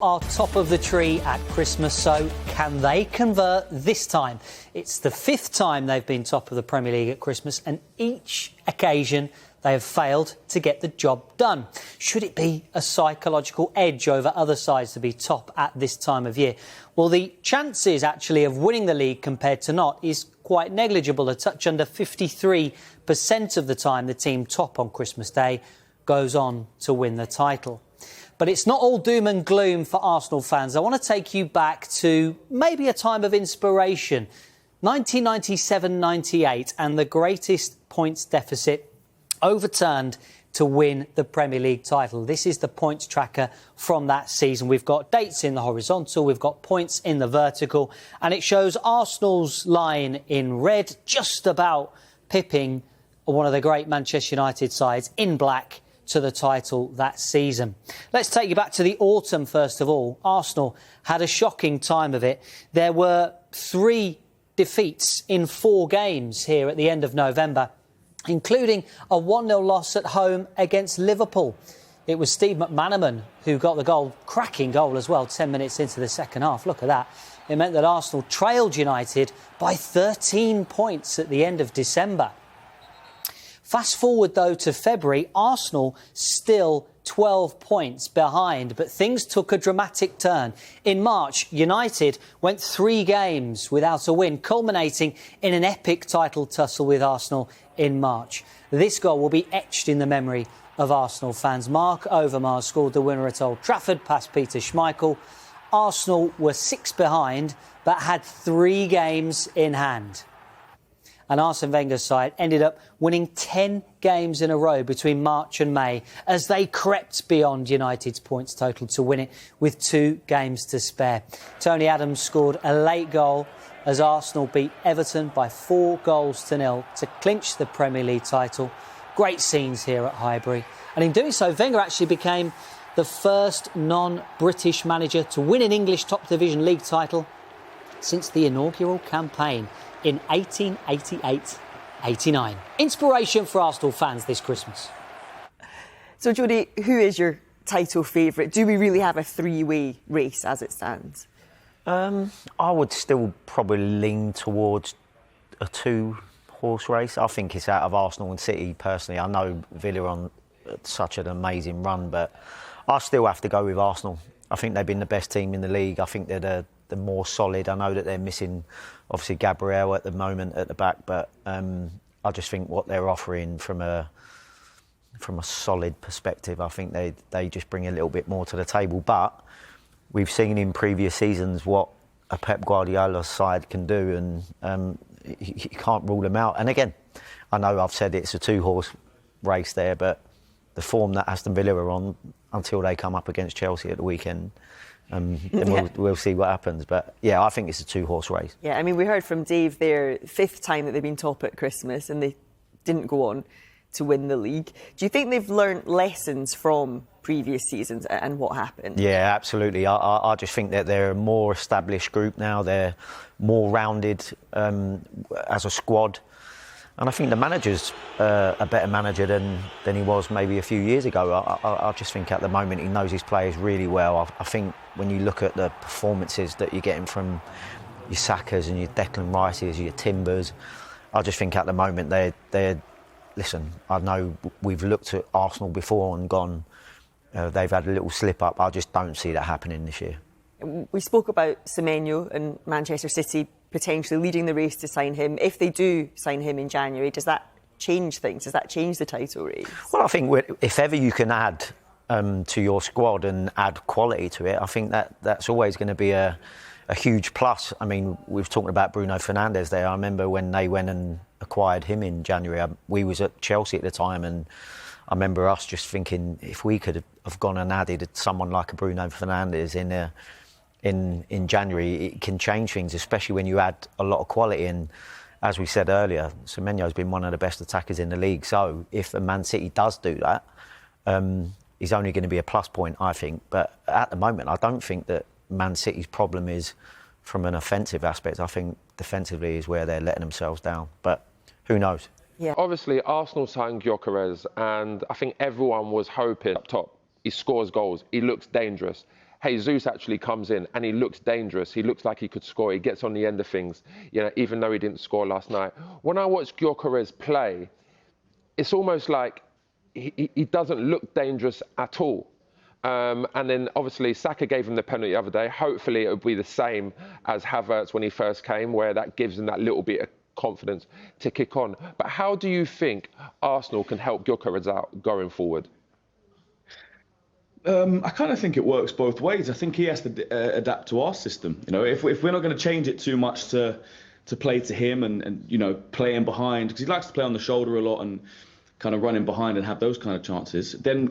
Are top of the tree at Christmas, so can they convert this time? It's the fifth time they've been top of the Premier League at Christmas, and each occasion they have failed to get the job done. Should it be a psychological edge over other sides to be top at this time of year? Well, the chances actually of winning the league compared to not is quite negligible. A touch under 53% of the time the team top on Christmas Day goes on to win the title. But it's not all doom and gloom for Arsenal fans. I want to take you back to maybe a time of inspiration. 1997-98 and the greatest points deficit overturned to win the Premier League title. This is the points tracker from that season. We've got dates in the horizontal, we've got points in the vertical, and it shows Arsenal's line in red, just about pipping one of the great Manchester United sides in black to the title that season. Let's take you back to the autumn first of all. Arsenal had a shocking time of it. There were 3 defeats in 4 games here at the end of November, including a 1-0 loss at home against Liverpool. It was Steve McManaman who got the goal, cracking goal as well, 10 minutes into the second half. Look at that. It meant that Arsenal trailed United by 13 points at the end of December. Fast forward, though, to February, Arsenal still 12 points behind, but things took a dramatic turn. In March, United went 3 games without a win, culminating in an epic title tussle with Arsenal in March. This goal will be etched in the memory of Arsenal fans. Mark Overmars scored the winner at Old Trafford past Peter Schmeichel. Arsenal were 6 behind, but had 3 games in hand. And Arsene Wenger's side ended up winning 10 games in a row between March and May as they crept beyond United's points total to win it with 2 games to spare. Tony Adams scored a late goal as Arsenal beat Everton by 4-0 to clinch the Premier League title. Great scenes here at Highbury. And in doing so, Wenger actually became the first non-British manager to win an English top division league title since the inaugural campaign in 1888-89. Inspiration for Arsenal fans this Christmas. So, Jody, who is your title favourite? Do we really have a 3-way race as it stands? I would still probably lean towards a 2-horse race. I think it's out of Arsenal and City, personally. I know Villa are on such an amazing run, but I still have to go with Arsenal. I think they've been the best team in the league. I think they're the more solid. I know that they're missing, obviously, Gabriel at the moment at the back, but I just think what they're offering from a solid perspective, I think they just bring a little bit more to the table. But we've seen in previous seasons what a Pep Guardiola side can do, and you can't rule them out. And again, I know I've said it's a 2-horse race there, but the form that Aston Villa are on until they come up against Chelsea at the weekend, then we'll see what happens. But yeah, I think it's a 2-horse race. Yeah, I mean, we heard from Dave there, 5th time that they've been top at Christmas and they didn't go on to win the league. Do you think they've learnt lessons from previous seasons and what happened? Yeah, absolutely. I just think that they're a more established group now. They're more rounded as a squad. And I think the manager's a better manager than he was maybe a few years ago. I just think at the moment he knows his players really well. I think when you look at the performances that you're getting from your Sakas and your Declan Rices, your Timbers, I just think at the moment they're listen, I know we've looked at Arsenal before and gone, they've had a little slip up. I just don't see that happening this year. We spoke about Semenyo and Manchester City potentially leading the race to sign him. If they do sign him in January, does that change things? Does that change the title race? Well, I think if ever you can add to your squad and add quality to it, I think that's always going to be a huge plus. I mean, we've talked about Bruno Fernandes there. I remember when they went and acquired him in January. We was at Chelsea at the time, and I remember us just thinking if we could have gone and added someone like a Bruno Fernandes in January, it can change things, especially when you add a lot of quality. And as we said earlier, Semenyo's been one of the best attackers in the league. So if a Man City does do that, he's only going to be a plus point, I think. But at the moment, I don't think that Man City's problem is from an offensive aspect. I think defensively is where they're letting themselves down. But who knows? Yeah. Obviously, Arsenal signed Gyökeres, and I think everyone was hoping up top. He scores goals. He looks dangerous. Jesus actually comes in and he looks dangerous. He looks like he could score. He gets on the end of things, you know, even though he didn't score last night. When I watch Gyökeres play, it's almost like he doesn't look dangerous at all. And then obviously Saka gave him the penalty the other day. Hopefully it'll be the same as Havertz when he first came, where that gives him that little bit of confidence to kick on. But how do you think Arsenal can help Gyökeres out going forward? I kind of think it works both ways. I think he has to adapt to our system. You know, if we're not going to change it too much to play to him and you know, play him behind, because he likes to play on the shoulder a lot and kind of running behind and have those kind of chances, then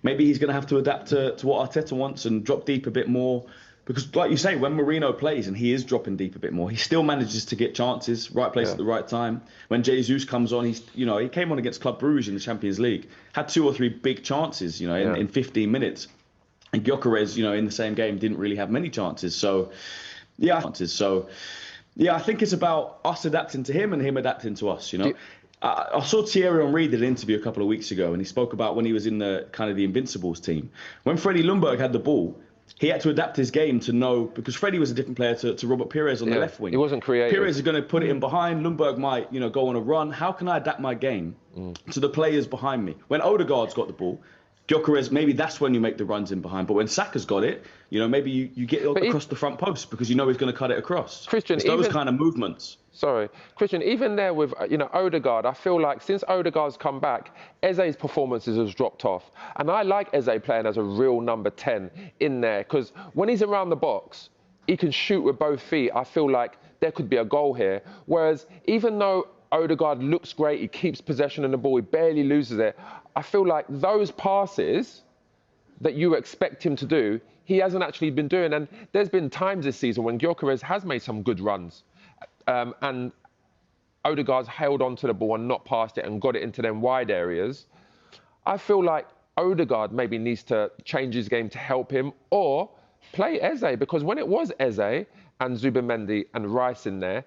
maybe he's going to have to adapt to what Arteta wants and drop deep a bit more. Because, like you say, when Mourinho plays and he is dropping deep a bit more, he still manages to get chances, right place at the right time. When Jesus comes on, he came on against Club Brugge in the Champions League, had 2 or 3 big chances, you know, in 15 minutes. And Gyökeres, you know, in the same game didn't really have many chances. So, yeah, I think it's about us adapting to him and him adapting to us, you know. I saw Thierry Henry did an interview a couple of weeks ago, and he spoke about when he was in the kind of the Invincibles team. When Freddie Ljungberg had the ball, he had to adapt his game to know, because Freddie was a different player to Robert Pires on the left wing. He wasn't creative. Pires is going to put it in behind. Ljungberg might, you know, go on a run. How can I adapt my game to the players behind me? When Odegaard's got the ball, Gyökeres, maybe that's when you make the runs in behind. But when Saka's got it, you know, maybe you get across the front post because you know he's going to cut it across. Christian, it's those kind of movements. Sorry, Christian, even there with, you know, Odegaard, I feel like since Odegaard's come back, Eze's performances has dropped off. And I like Eze playing as a real number 10 in there, because when he's around the box, he can shoot with both feet. I feel like there could be a goal here. Whereas even though Odegaard looks great, he keeps possession of the ball, he barely loses it, I feel like those passes that you expect him to do, he hasn't actually been doing. And there's been times this season when Gyökeres has made some good runs. And Odegaard's held onto the ball and not passed it and got it into them wide areas. I feel like Odegaard maybe needs to change his game to help him, or play Eze, because when it was Eze and Zubimendi and Rice in there,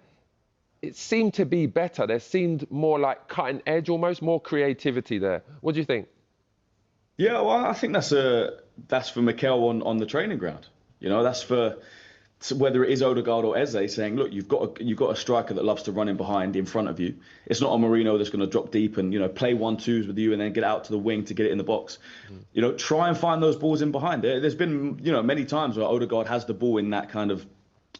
it seemed to be better. There seemed more like cutting edge, almost more creativity there. What do you think? Yeah, well, I think that's for Mikel on the training ground. You know, that's for whether it is Odegaard or Eze saying, look, you've got a striker that loves to run in behind, in front of you. It's not a Mourinho that's going to drop deep and, you know, play 1-2s with you and then get out to the wing to get it in the box. You know, try and find those balls in behind. There's been, you know, many times where Odegaard has the ball in that kind of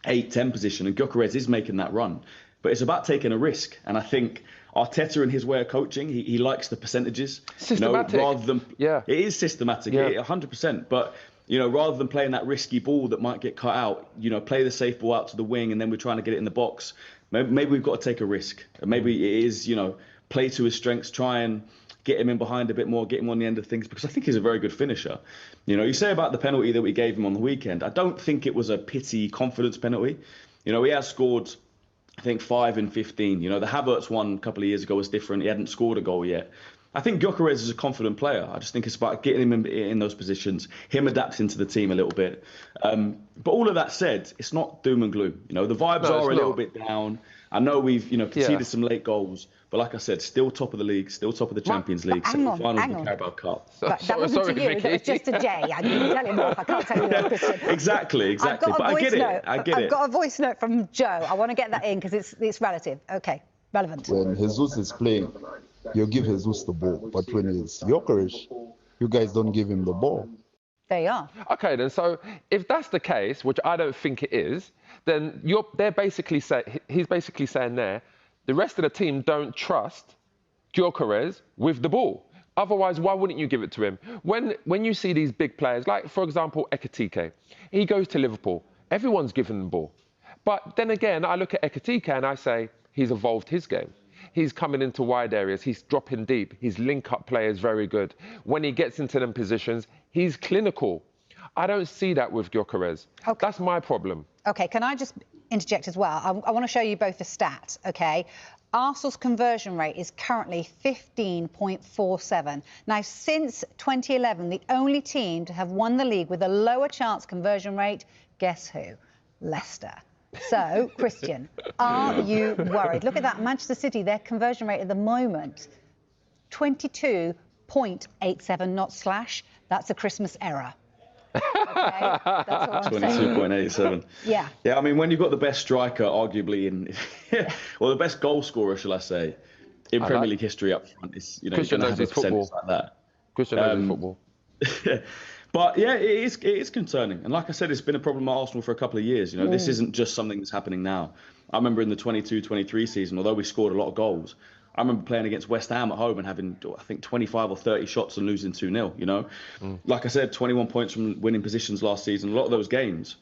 8-10 position and Gyökeres is making that run. But it's about taking a risk. And I think Arteta, in his way of coaching, he likes the percentages. Systematic. You know, rather than, it is systematic, 100%. But, you know, rather than playing that risky ball that might get cut out, you know, play the safe ball out to the wing and then we're trying to get it in the box. Maybe we've got to take a risk. Maybe it is, you know, play to his strengths, try and get him in behind a bit more, get him on the end of things, because I think he's a very good finisher. You know, you say about the penalty that we gave him on the weekend, I don't think it was a pity confidence penalty. You know, he has scored, I think, 5 in 15. You know, the Havertz one a couple of years ago was different. He hadn't scored a goal yet. I think Gyökeres is a confident player. I just think it's about getting him in those positions, him adapting to the team a little bit. But all of that said, it's not doom and gloom. You know, the vibes are a little bit down. I know we've, you know, conceded some late goals. But like I said, still top of the league, still top of the Champions League, semi-finals of the Carabao Cup. That wasn't to you, that was just to Jay. I didn't tell him off, I can't tell you that, Christian. Exactly. But I get it. I've got a voice note from Joe. I want to get that in because it's relative. Okay, relevant. When Jesus is playing, you give Jesus the ball. But when it's Gyökeres, you guys don't give him the ball. There you are. Okay, then, so if that's the case, which I don't think it is, then he's basically saying there, the rest of the team don't trust Gyökeres with the ball. Otherwise, why wouldn't you give it to him? When you see these big players, like, for example, Ekitike, he goes to Liverpool. Everyone's given the ball. But then again, I look at Ekitike and I say, he's evolved his game. He's coming into wide areas. He's dropping deep. His link-up play is very good. When he gets into them positions, he's clinical. I don't see that with Gyökeres. Okay. That's my problem. OK, can I just interject as well? I want to show you both the stats, OK? Arsenal's conversion rate is currently 15.47. Now, since 2011, the only team to have won the league with a lower chance conversion rate, guess who? Leicester. So, Christian, are you worried? Look at that, Manchester City, their conversion rate at the moment, 22.87, not slash. That's a Christmas error. Okay, that's all I'm saying. 22.87. Yeah. Yeah, I mean, when you've got the best striker, arguably in, or the best goal scorer, shall I say, in Premier League history up front, it's, you know, Christian you're knows going to have a his percentage football. like that. Christian knows his football. But yeah, it is concerning. And like I said, it's been a problem at Arsenal for a couple of years. You know, this isn't just something that's happening now. I remember in the 22-23 season, although we scored a lot of goals, I remember playing against West Ham at home and having, I think, 25 or 30 shots and losing 2-0, you know. Like I said, 21 points from winning positions last season. A lot of those games,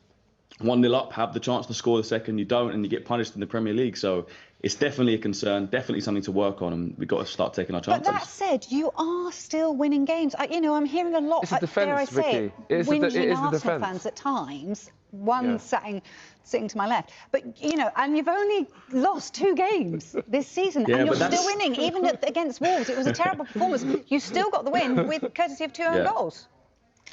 1-0 up, have the chance to score the second, you don't, and you get punished in the Premier League. So it's definitely a concern, definitely something to work on, and we've got to start taking our chances. But that said, you are still winning games. You know, I'm hearing a lot, It's a defence, dare I say Vicky. It is the whinging Arsenal defence. fans at times. One sitting to my left. But, you know, and you've only lost 2 games this season, and you're still winning. Even against Wolves, it was a terrible performance. You still got the win with courtesy of 2 own goals.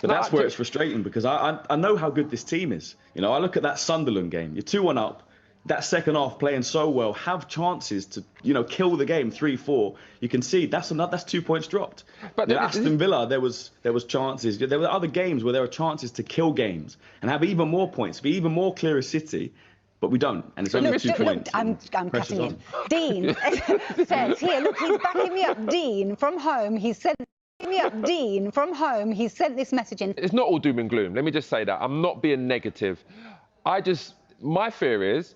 But that's where it's frustrating, because I know how good this team is. You know, I look at that Sunderland game. You're 2-1 up. That second half playing so well, have chances to, you know, kill the game 3-4. You can see that's 2 points dropped. But Aston Villa, there was chances. There were other games where there were chances to kill games and have even more points, be even more clear as City. But we don't, and it's only 2 points. I'm cutting in. Dean says here, look, he's backing me up. Dean from home, he sent me up. Dean from home, he sent this message in. It's not all doom and gloom. Let me just say that. I'm not being negative. My fear is,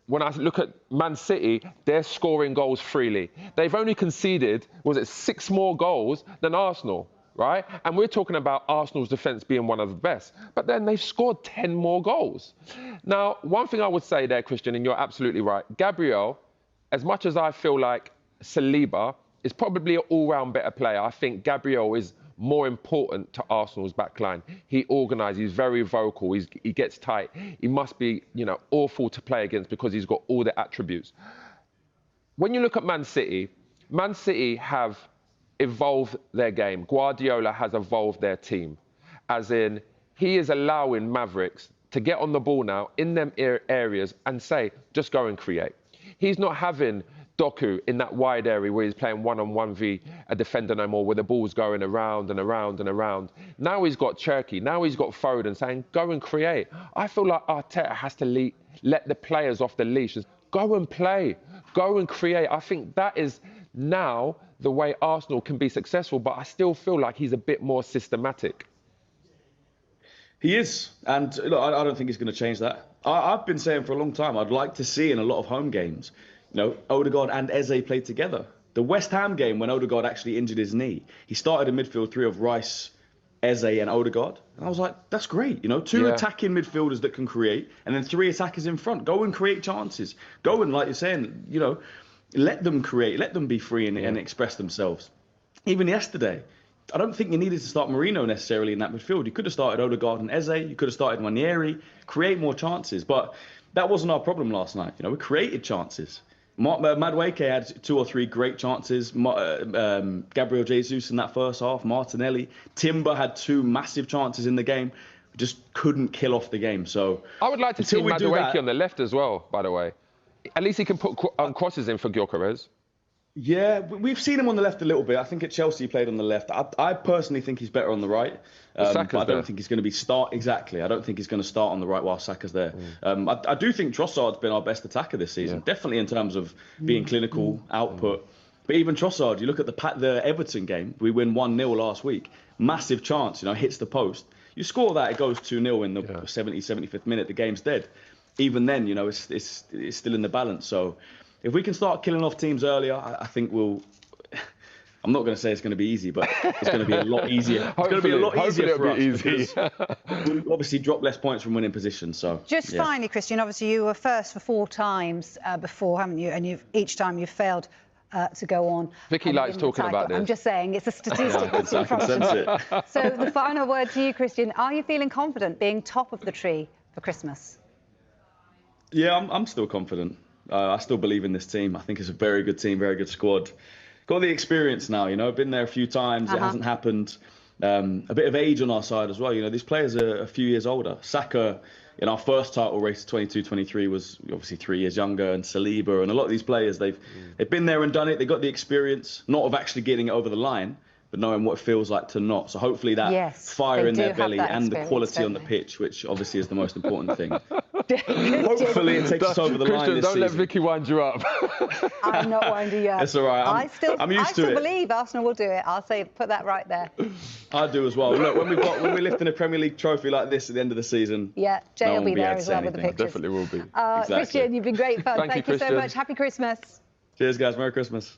when I look at Man City, they're scoring goals freely. They've only conceded, 6 more goals than Arsenal, right? And we're talking about Arsenal's defence being one of the best. But then they've scored 10 more goals. Now, one thing I would say there, Christian, and you're absolutely right, Gabriel, as much as I feel like Saliba is probably an all-round better player, I think Gabriel is more important to Arsenal's backline. He organises, he's very vocal, he gets tight. He must be, you know, awful to play against because he's got all the attributes. When you look at Man City have evolved their game. Guardiola has evolved their team. As in, he is allowing Mavericks to get on the ball now in them areas and say, just go and create. He's not having Doku in that wide area where he's playing 1-on-1 v a defender no more, where the ball's going around and around and around. Now he's got Cherki, now he's got Foden saying, go and create. I feel like Arteta has to let the players off the leash. Go and play, go and create. I think that is now the way Arsenal can be successful, but I still feel like he's a bit more systematic. He is, and look, I don't think he's going to change that. I've been saying for a long time, I'd like to see in a lot of home games, you know, Odegaard and Eze played together. The West Ham game, when Odegaard actually injured his knee, he started a midfield 3 of Rice, Eze and Odegaard. And I was like, that's great. You know, 2 attacking midfielders that can create, and then 3 attackers in front. Go and create chances. Go and, like you're saying, you know, let them create, let them be free and express themselves. Even yesterday, I don't think you needed to start Marino necessarily in that midfield. You could have started Odegaard and Eze. You could have started Ranieri, create more chances. But that wasn't our problem last night. You know, we created chances. Madueke had 2 or 3 great chances. Gabriel Jesus in that first half. Martinelli. Timber had 2 massive chances in the game. We just couldn't kill off the game. So I would like to see Madueke on the left as well, by the way. At least he can put crosses in for Gyökeres. Yeah, we've seen him on the left a little bit. I think at Chelsea he played on the left. I personally think he's better on the right. But I don't think he's going to be Exactly. I don't think he's going to start on the right while Saka's there. I do think Trossard's been our best attacker this season. Definitely in terms of being clinical, output. But even Trossard, you look at the Everton game, we win 1-0 last week. Massive chance, you know, hits the post. You score that, it goes 2-0 in the 75th minute, the game's dead. Even then, you know, it's still in the balance. So if we can start killing off teams earlier, I think we'll... I'm not going to say it's going to be easy, but it's going to be a lot easier. It's going to be a lot easier for us because we obviously drop less points from winning positions. So just finally, Christian, obviously you were first for 4 times before, haven't you? And each time you've failed to go on. Vicky likes talking about this. I'm just saying it's a statistic that's in front of me. So the final word to you, Christian. Are you feeling confident being top of the tree for Christmas? Yeah, I'm still confident. I still believe in this team. I think it's a very good team, very good squad. Got the experience now, you know, been there a few times. It hasn't happened. A bit of age on our side as well. You know, these players are a few years older. Saka, in our first title race, 22-23, was obviously 3 years younger, and Saliba and a lot of these players, they've been there and done it. They got the experience, not of actually getting it over the line, but knowing what it feels like to not. So hopefully that Yes, fire they in do their have belly that and the experience, quality on the don't they? pitch, which obviously is the most important thing. Hopefully it takes us over the line Christian, this don't let season. Vicky wind you up. I'm not winding you up. It's all right. I'm used I to still it. believe Arsenal will do it. I'll say, put that right there. I do as well. Look, when we're lifting a Premier League trophy like this at the end of the season, Yeah, Jay no will one be will be there able to as say well with the anything. pictures. Definitely will be. Exactly. Christian, you've been great fun. Thank you, Thank you so Christian. much. Happy Christmas. Cheers, guys. Merry Christmas.